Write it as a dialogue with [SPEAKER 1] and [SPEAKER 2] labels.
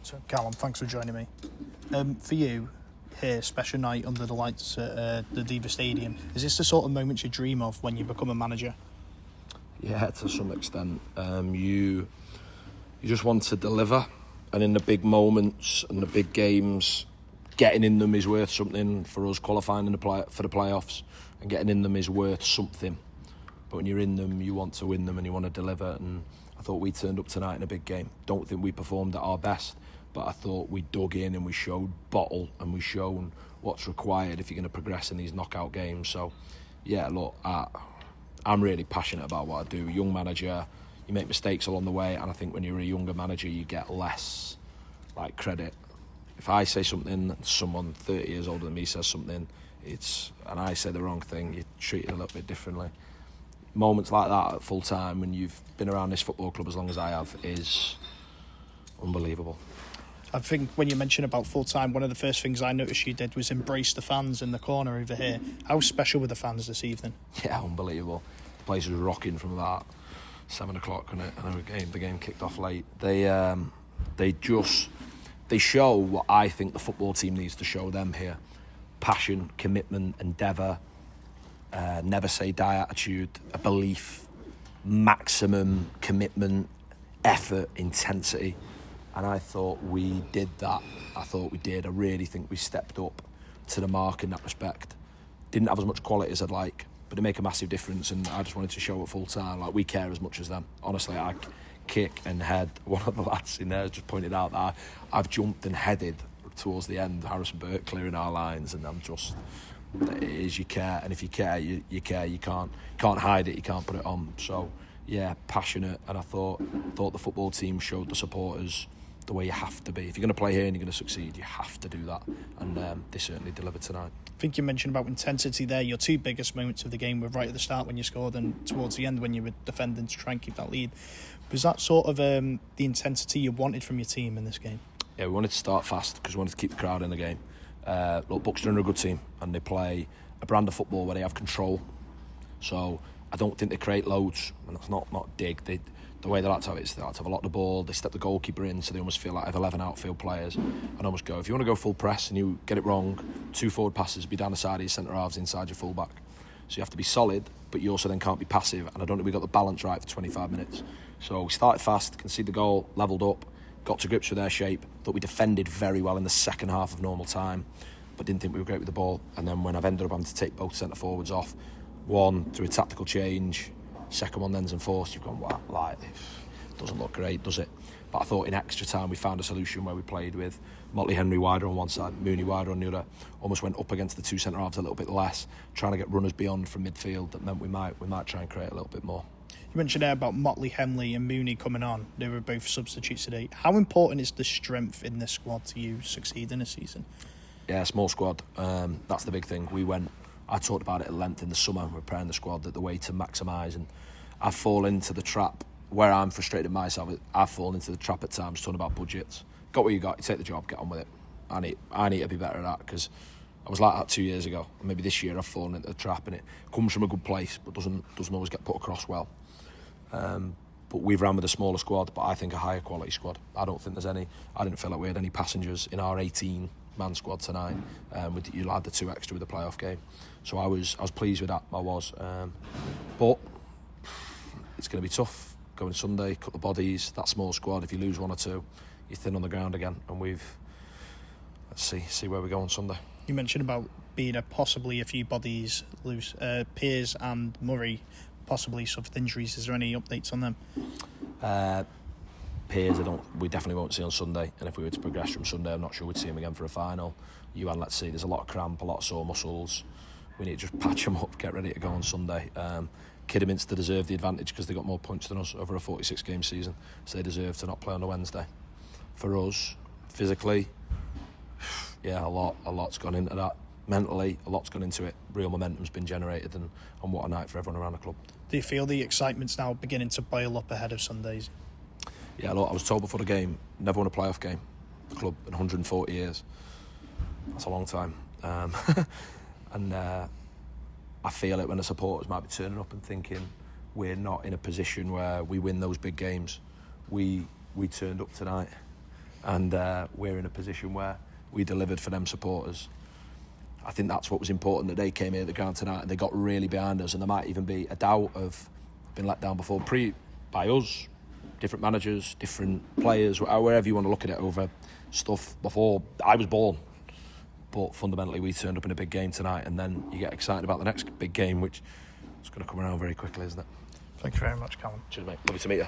[SPEAKER 1] So, Calum, thanks for joining me. For you, here, special night under the lights at the Diva Stadium, is this the sort of moments you dream of when you become a manager?
[SPEAKER 2] Yeah, to some extent. You just want to deliver, and in the big moments and the big games, getting in them is worth something. For us, qualifying for the playoffs and getting in them is worth something. But when you're in them, you want to win them and you want to deliver. And I thought we turned up tonight in a big game. Don't think we performed at our best, but I thought we dug in and we showed bottle and we shown what's required if you're going to progress in these knockout games. So, yeah, look, I'm really passionate about what I do. Young manager, you make mistakes along the way, and I think when you're a younger manager, you get less credit. If I say something, someone 30 years older than me says something, and I say the wrong thing, you treat it a little bit differently. Moments like that at full time, when you've been around this football club as long as I have, is unbelievable.
[SPEAKER 1] I think when you mentioned about full time, one of the first things I noticed you did was embrace the fans in the corner over here. How special were the fans this evening?
[SPEAKER 2] Yeah, unbelievable. The place was rocking from about 7 o'clock, and the game kicked off late. They show what I think the football team needs to show them here: passion, commitment, endeavour, never say die attitude, a belief, maximum commitment, effort, intensity. And I thought we did that. I really think we stepped up to the mark in that respect. Didn't have as much quality as I'd like, but it make a massive difference, and I just wanted to show at full time we care as much as them. Honestly, I kick and head. One of the lads in there just pointed out that I've jumped and headed towards the end, Harrison Burke clearing our lines, and I'm just, it is, you care, and if you care, you care. You can't hide it, you can't put it on. So yeah, passionate, and I thought the football team showed the supporters the way you have to be. If you're going to play here and you're going to succeed, you have to do that, and they certainly delivered tonight.
[SPEAKER 1] I think you mentioned about intensity there. Your two biggest moments of the game were right at the start when you scored and towards the end when you were defending to try and keep that lead. Was that sort of the intensity you wanted from your team in this game?
[SPEAKER 2] Yeah, we wanted to start fast because we wanted to keep the crowd in the game. Look, Buxton are a good team and they play a brand of football where they have control. So I don't think they create loads, and that's not dig. The way they like to have it is they like to have a lot of the ball. They step the goalkeeper in, so they almost feel like they have 11 outfield players and almost go. If you want to go full press and you get it wrong, 2 forward passes, be down the side of your centre halves inside your full back. So you have to be solid, but you also then can't be passive. And I don't think we got the balance right for 25 minutes. So we started fast, conceded the goal, levelled up, got to grips with their shape. Thought we defended very well in the second half of normal time, but didn't think we were great with the ball. And then when I've ended up having to take both centre forwards off, one through a tactical change, second one then's enforced, you've gone, wow, it doesn't look great, does it? But I thought in extra time we found a solution where we played with Motley Henry wider on one side, Mooney wider on the other, almost went up against the 2 centre halves a little bit less, trying to get runners beyond from midfield. That meant we might try and create a little bit more.
[SPEAKER 1] You mentioned there about Motley Henry and Mooney coming on. They were both substitutes today. How important is the strength in this squad to you succeed in this season?
[SPEAKER 2] Yeah, small squad. That's the big thing. I talked about it at length in the summer, preparing the squad, that the way to maximise, and I fall into the trap where I'm frustrated myself. I've fallen into the trap at times talking about budgets. Got what you got, you take the job, get on with it. I need to be better at that, because I was like that 2 years ago, and maybe this year I've fallen into the trap, and it comes from a good place but doesn't always get put across well. But we've ran with a smaller squad, but I think a higher quality squad. I didn't feel like we had any passengers in our 18-man squad tonight. You'll add the 2 extra with the playoff game, so I was pleased with that. I was, but it's going to be tough going Sunday. Cut the bodies. That small squad. If you lose 1 or 2, you're thin on the ground again. And let's see where we go on Sunday.
[SPEAKER 1] You mentioned about being possibly a few bodies loose. Piers and Murray possibly suffered injuries. Is there any updates on them?
[SPEAKER 2] Piers, we definitely won't see on Sunday, and if we were to progress from Sunday, I'm not sure we'd see him again for a final. Ewan, let's see, there's a lot of cramp, a lot of sore muscles. We need to just patch them up, get ready to go on Sunday. Kidderminster deserve the advantage because they got more points than us over a 46-game season, so they deserve to not play on a Wednesday. For us, physically, yeah, a lot's gone into that. Mentally, a lot's gone into it. Real momentum's been generated, and what a night for everyone around the club.
[SPEAKER 1] Do you feel the excitement's now beginning to boil up ahead of Sundays?
[SPEAKER 2] Yeah, look, I was told before the game, never won a playoff game. The club in 140 years. That's a long time. And I feel it when the supporters might be turning up and thinking we're not in a position where we win those big games. We turned up tonight and we're in a position where we delivered for them supporters. I think that's what was important, that they came here at the ground tonight and they got really behind us, and there might even be a doubt of being let down before by us, different managers, different players, wherever you want to look at it, over stuff before I was born. But fundamentally we turned up in a big game tonight, and then you get excited about the next big game, which is going to come around very quickly, isn't it?
[SPEAKER 1] Thank you very much, Calum.
[SPEAKER 2] Cheers, mate. Lovely to meet you.